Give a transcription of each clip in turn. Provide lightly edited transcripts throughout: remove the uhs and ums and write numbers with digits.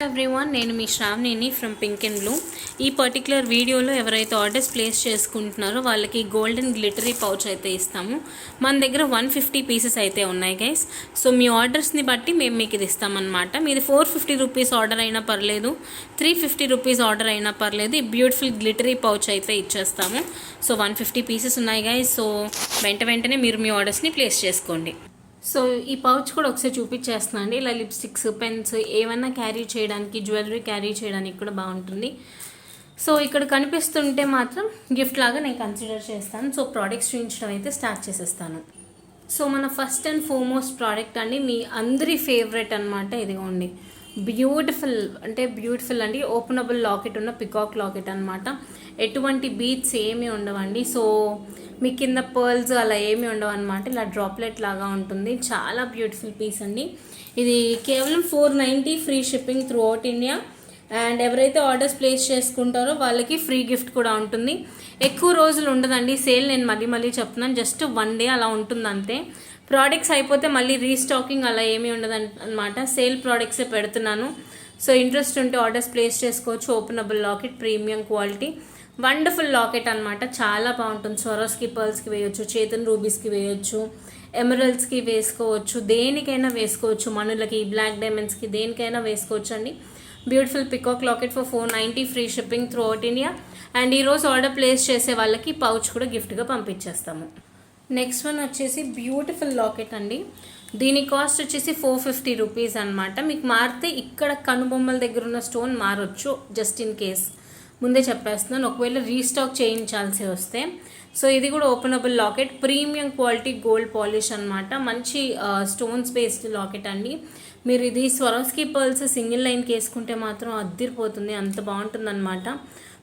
Everyone, నేను మీ శ్రావణిని from pink and blue. ఈ particular వీడియోలో ఎవరైతే ఆర్డర్స్ ప్లేస్ చేసుకుంటున్నారో వాళ్ళకి గోల్డెన్ గ్లిటరీ పౌచ్ అయితే ఇస్తాము. మన దగ్గర 150 పీసెస్ అయితే ఉన్నాయి గైస్. సో మీ ఆర్డర్స్ని బట్టి మేము మీకు ఇది ఇస్తామన్నమాట. మీది 450 రూపీస్ ఆర్డర్ అయినా పర్లేదు, 350 రూపీస్ ఆర్డర్ అయినా పర్లేదు, ఈ బ్యూటిఫుల్ గ్లిటరీ పౌచ్ అయితే ఇచ్చేస్తాము. సో 150 పీసెస్ ఉన్నాయి గైస్. సో వెంటనే మీరు మీ ఆర్డర్స్ని ప్లేస్ చేసుకోండి. సో ఈ పౌచ్ కూడా ఒకసారి చూపించేస్తున్నాను అండి. ఇలా లిప్స్టిక్స్, పెన్స్ ఏమన్నా క్యారీ చేయడానికి, జ్యువెలరీ క్యారీ చేయడానికి కూడా బాగుంటుంది. సో ఇక్కడ కనిపిస్తుంటే మాత్రం గిఫ్ట్ లాగా నేను కన్సిడర్ చేస్తాను. సో ప్రోడక్ట్స్ చూపించడం అయితే స్టార్ట్ చేసేస్తాను. సో మన ఫస్ట్ అండ్ ఫార్మోస్ట్ ప్రోడక్ట్ అండి, మీ అందరి ఫేవరెట్ అనమాట. ఇదిగోండి, బ్యూటిఫుల్ అండి. ఓపెనబుల్ లాకెట్ ఉన్న పికాక్ లాకెట్ అనమాట. ఎటువంటి బీట్స్ ఏమీ ఉండవండి. సో మీ కింద పర్ల్స్ అలా ఏమీ ఉండవు అనమాట. ఇలా డ్రాప్లెట్ లాగా ఉంటుంది. చాలా బ్యూటిఫుల్ పీస్ అండి. ఇది కేవలం 490 free shipping throughout India. And ఎవరైతే ఆర్డర్స్ ప్లేస్ చేసుకుంటారో వాళ్ళకి ఫ్రీ గిఫ్ట్ కూడా ఉంటుంది. ఎక్కువ రోజులు ఉండదండి సేల్. నేను మళ్ళీ చెప్తున్నాను, జస్ట్ 1 డే అలా ఉంటుంది అంతే. ప్రోడక్ట్స్ అయిపోతే మళ్ళీ రీస్టాకింగ్ అలా ఏమీ ఉండదు అనమాట. సేల్ ప్రోడక్ట్సే పెడుతున్నాను. సో ఇంట్రెస్ట్ ఉంటే ఆర్డర్స్ ప్లేస్ చేసుకోవచ్చు. Openable locket, premium quality, wonderful locket అనమాట. చాలా బాగుంటుంది. స్వరోస్కి, పర్ల్స్కి వేయొచ్చు, చేతన్ రూబీస్కి వేయొచ్చు, ఎమరల్డ్స్కి వేసుకోవచ్చు, దేనికైనా వేసుకోవచ్చు. మనులకి, బ్లాక్ డైమండ్స్కి, దేనికైనా వేసుకోవచ్చు అండి. Beautiful peacock locket for 490 free shipping throughout India. And ఈరోజు ఆర్డర్ ప్లేస్ చేసే వాళ్ళకి పౌచ్ కూడా గిఫ్ట్గా పంపించేస్తాము. నెక్స్ట్ వన్ వచ్చేసి బ్యూటిఫుల్ లాకెట్ అండి. దీని కాస్ట్ వచ్చేసి 450 రూపీస్ అనమాట. మీకు మారితే ఇక్కడ కనుబొమ్మల దగ్గర ఉన్న స్టోన్ మారొచ్చు, జస్ట్ ఇన్ కేస్ ముందే చెప్పేస్తున్నాను, ఒకవేళ రీస్టాక్ చేయించాల్సి వస్తే. సో ఇది కూడా openable locket, premium quality gold polish అనమాట. మంచి స్టోన్స్ బేస్డ్ లాకెట్ అండి. మీరు ఇది స్వరోస్కి పర్ల్స్ సింగిల్ లైన్కి వేసుకుంటే మాత్రం అద్దిరిపోతుంది, అంత బాగుంటుంది అనమాట.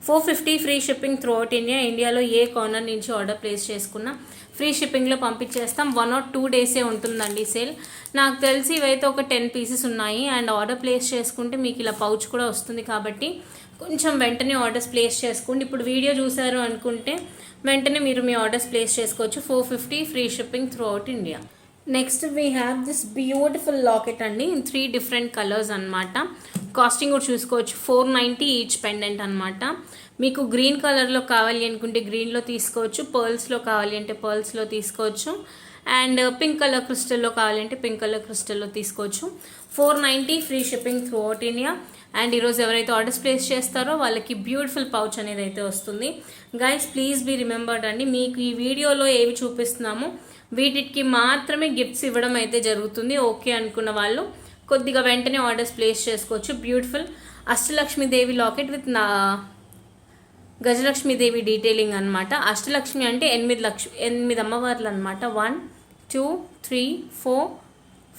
450 free shipping throughout India. ఇండియాలో ఏ కార్నర్ నుంచి ఆర్డర్ ప్లేస్ చేసుకున్నా ఫ్రీ షిప్పింగ్లో పంపించేస్తాం. 1 or 2 డేసే ఉంటుందండి సేల్. నాకు తెలిసి ఇవైతే ఒక 10 పీసెస్ ఉన్నాయి. అండ్ ఆర్డర్ ప్లేస్ చేసుకుంటే మీకు ఇలా పౌచ్ కూడా వస్తుంది కాబట్టి కొంచెం వెంటనే ఆర్డర్స్ ప్లేస్ చేసుకోండి. ఇప్పుడు వీడియో చూసారు అనుకుంటే వెంటనే మీరు మీ ఆర్డర్స్ ప్లేస్ చేసుకోవచ్చు. 450 free shipping throughout India. Next we have this beautiful locket అండి, ఇన్ 3 డిఫరెంట్ కలర్స్ అనమాట. కాస్టింగ్ కూడా చూసుకోవచ్చు. 490 ఈచ్ పెండెంట్ అనమాట. మీకు గ్రీన్ కలర్లో కావాలి అనుకుంటే గ్రీన్లో తీసుకోవచ్చు, పర్ల్స్లో కావాలి అంటే పర్ల్స్లో తీసుకోవచ్చు, అండ్ పింక్ కలర్ క్రిస్టల్లో కావాలంటే పింక్ కలర్ క్రిస్టల్లో తీసుకోవచ్చు. 490 free shipping throughout India. And ఈరోజు ఎవరైతే ఆర్డర్స్ ప్లేస్ చేస్తారో వాళ్ళకి బ్యూటిఫుల్ పౌచ్ అనేది అయితే వస్తుంది. గైస్ ప్లీజ్ బీ రిమెంబర్డ్ అండి, మీకు ఈ వీడియోలో ఏవి చూపిస్తున్నామో వీటికి మాత్రమే గిఫ్ట్స్ ఇవ్వడం అయితే జరుగుతుంది. ఓకే అనుకున్న వాళ్ళు కొద్దిగా వెంటనే ఆర్డర్స్ ప్లేస్ చేసుకోవచ్చు. Beautiful అష్టలక్ష్మీదేవి locket with Gajalakshmi Devi detailing అనమాట. అష్టలక్ష్మి అంటే 8 అమ్మవార్లు అనమాట. 1 2 3 4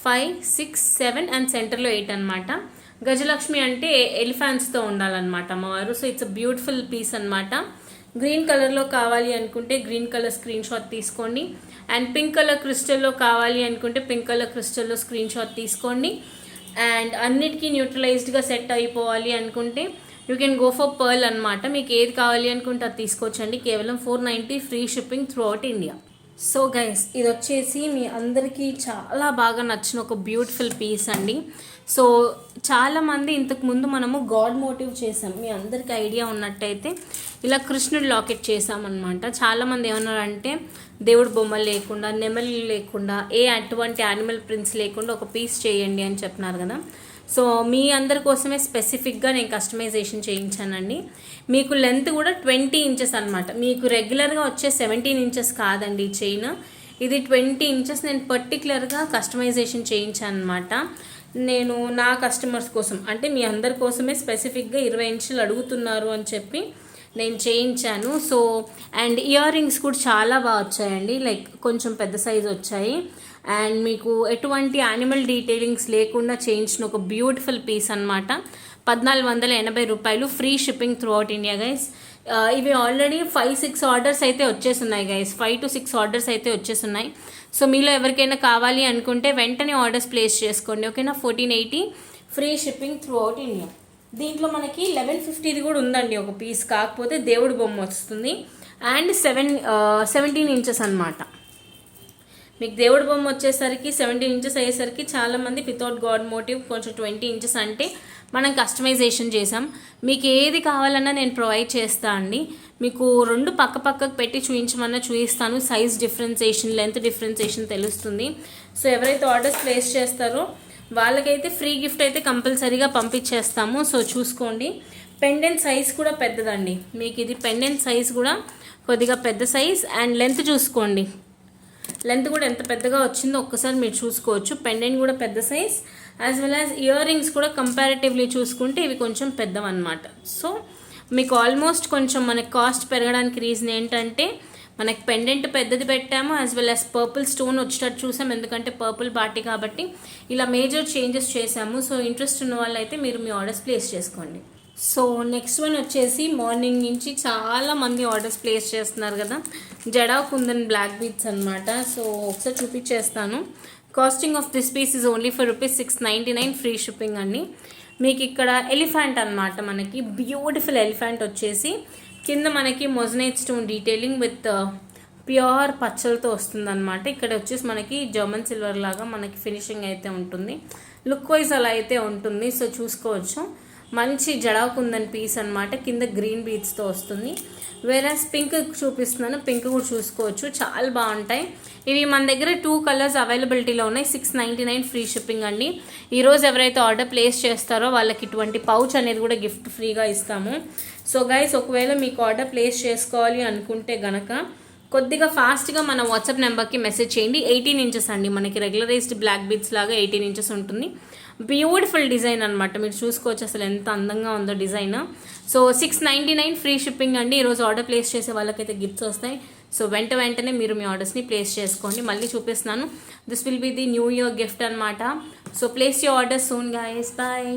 5 6 7 అండ్ సెంటర్లో 8 అనమాట. గజలక్ష్మి అంటే ఎలిఫాంట్స్తో ఉండాలన్నమాట అమ్మవారు. So it's a beautiful piece అనమాట. గ్రీన్ కలర్లో కావాలి అనుకుంటే గ్రీన్ కలర్ స్క్రీన్ షాట్ తీసుకోండి. అండ్ పింక్ కలర్ క్రిస్టల్లో కావాలి అనుకుంటే పింక్ కలర్ క్రిస్టల్లో స్క్రీన్ షాట్ తీసుకోండి. అండ్ అన్నిటికీ న్యూట్రలైజ్డ్గా సెట్ అయిపోవాలి అనుకుంటే you can go for pearl అనమాట. మీకు ఏది కావాలి అనుకుంటే అది తీసుకోవచ్చండి. కేవలం 490 free shipping throughout India. So guys ఇది వచ్చేసి మీ అందరికీ చాలా బాగా నచ్చిన ఒక బ్యూటిఫుల్ పీస్ అండి. సో చాలామంది ఇంతకుముందు మనము గాడ్ మోటివ్ చేసాం, మీ అందరికీ ఐడియా ఉన్నట్టయితే ఇలా కృష్ణుడి లాకెట్ చేసామన్నమాట. చాలామంది ఏమన్నారంటే దేవుడు బొమ్మలు లేకుండా, నెమలి లేకుండా, అటువంటి యానిమల్ ప్రింట్స్ లేకుండా ఒక పీస్ చేయండి అని చెప్పినారు కదా. సో మీ అందరి కోసమే స్పెసిఫిక్గా నేను కస్టమైజేషన్ చేయించానండి. మీకు లెంత్ కూడా 20 ఇంచెస్ అనమాట. మీకు రెగ్యులర్గా వచ్చే 17 ఇంచెస్ కాదండి ఈ చైన్, ఇది 20 ఇంచెస్ నేను పర్టికులర్గా కస్టమైజేషన్ చేయించాను అనమాట. నేను నా కస్టమర్స్ కోసం, అంటే మీ అందరి కోసమే స్పెసిఫిక్గా 20 ఇంచులు అడుగుతున్నారు అని చెప్పి నేను చేయించాను. సో అండ్ ఇయర్ రింగ్స్ కూడా చాలా బాగా వచ్చాయండి, లైక్ కొంచెం పెద్ద సైజు వచ్చాయి. అండ్ మీకు ఎటువంటి యానిమల్ డీటెయిలింగ్స్ లేకుండా చేయించిన ఒక బ్యూటిఫుల్ పీస్ అనమాట. 1480 రూపాయలు free shipping throughout India guys. ఇవి ఆల్రెడీ 5-6 ఆర్డర్స్ అయితే వచ్చేస్తున్నాయి గైస్. 5 to 6 ఆర్డర్స్ అయితే వచ్చేస్తున్నాయి. సో మీలో ఎవరికైనా కావాలి అనుకుంటే వెంటనే ఆర్డర్స్ ప్లేస్ చేసుకోండి, ఓకేనా. 1480 free shipping throughout India. దీంట్లో మనకి 1150 కూడా ఉందండి ఒక పీస్, కాకపోతే దేవుడి బొమ్మ వస్తుంది. అండ్ 17 ఇంచెస్ అనమాట. మీకు దేవుడి బొమ్మ వచ్చేసరికి 17 ఇంచెస్ అయ్యేసరికి చాలామంది వితౌట్ గాడ్ మోటివ్ కొంచెం 20 ఇంచెస్ అంటే మనం కస్టమైజేషన్ చేసాం. మీకు ఏది కావాలన్నా నేను ప్రొవైడ్ చేస్తా అండి. మీకు 2 పక్కకు పెట్టి చూపించమన్నా చూపిస్తాను. సైజ్ డిఫరెన్సేషన్, లెంత్ డిఫరెన్సేషన్ తెలుస్తుంది. సో ఎవరైతే ఆర్డర్స్ ప్లేస్ చేస్తారో వాళ్ళకైతే ఫ్రీ గిఫ్ట్ అయితే కంపల్సరీగా పంపించేస్తాము. సో చూసుకోండి. పెండెంట్ సైజ్ కూడా పెద్దదండి. మీకు ఇది పెండెంట్ సైజ్ కూడా కొద్దిగా పెద్ద సైజ్. అండ్ లెంత్ చూసుకోండి, లెంత్ కూడా ఎంత పెద్దగా వచ్చిందో ఒక్కసారి మీరు చూసుకోవచ్చు. పెండెంట్ కూడా పెద్ద size, as well as ear rings కూడా కంపారిటివ్లీ చూసుకుంటే ఇవి కొంచెం పెద్దవన్నమాట. సో మీకు ఆల్మోస్ట్ కొంచెం మనకి కాస్ట్ పెరగడానికి రీజన్ ఏంటంటే మనకి పెండెంట్ పెద్దది పెట్టాము, as well as purple stone వచ్చేటట్టు చూసాము. ఎందుకంటే పర్పుల్ పార్టీ కాబట్టి ఇలా మేజర్ చేంజెస్ చేసాము. సో ఇంట్రెస్ట్ ఉన్న వాళ్ళైతే మీరు మీ ఆర్డర్స్ ప్లేస్ చేసుకోండి. సో నెక్స్ట్ వన్ వచ్చేసి మార్నింగ్ నుంచి చాలా మంది ఆర్డర్స్ ప్లేస్ చేస్తున్నారు కదా, జడా కుందన్ బ్లాక్ బీట్స్ అనమాట. సో ఒకసారి చూపించేస్తాను. Casting of this piece is only for ₹699 free shipping అండి. మీకు ఇక్కడ ఎలిఫెంట్ అనమాట, మనకి బ్యూటిఫుల్ ఎలిఫెంట్ వచ్చేసి కింద మనకి moissanite stone detailing with pure పచ్చలతో వస్తుంది అనమాట. ఇక్కడ వచ్చేసి మనకి జర్మన్ సిల్వర్ లాగా మనకి ఫినిషింగ్ అయితే ఉంటుంది. లుక్ వైజ్ అలా అయితే ఉంటుంది. సో చూసుకోవచ్చు, మంచి జడా కుందన్ పీస్ అనమాట. కింద గ్రీన్ బీడ్స్తో వస్తుంది. వేరేస్ పింక్ చూపిస్తున్నాను, పింక్ కూడా చూసుకోవచ్చు, చాలా బాగుంటాయి. ఇవి మన దగ్గర 2 కలర్స్ అవైలబిలిటీలో ఉన్నాయి. $699 ఫ్రీ షిప్పింగ్ అండి. ఈరోజు ఎవరైతే ఆర్డర్ ప్లేస్ చేస్తారో వాళ్ళకి ఇటువంటి పౌచ్ అనేది కూడా గిఫ్ట్ ఫ్రీగా ఇస్తాము. సో గైస్, ఒకవేళ మీకు ఆర్డర్ ప్లేస్ చేసుకోవాలి అనుకుంటే గనక కొద్దిగా ఫాస్ట్గా మన వాట్సాప్ నెంబర్కి మెసేజ్ చేయండి. 18 ఇంచెస్ అండి, మనకి రెగ్యులరైజ్డ్ బ్లాక్ బీడ్స్ లాగా 18 ఇంచెస్ ఉంటుంది. బ్యూటిఫుల్ డిజైన్ అనమాట, మీరు చూసుకోవచ్చు అసలు ఎంత అందంగా ఉందో డిజైన్. సో $699 ఫ్రీ షిప్పింగ్ అండి. ఈరోజు ఆర్డర్ ప్లేస్ చేసే వాళ్ళకైతే గిఫ్ట్స్ వస్తాయి. సో వెంటనే మీరు మీ ఆర్డర్స్ని ప్లేస్ చేసుకోండి. మళ్ళీ చూపిస్తున్నాను, this will be the new year gift అనమాట. So place your order soon guys. Bye.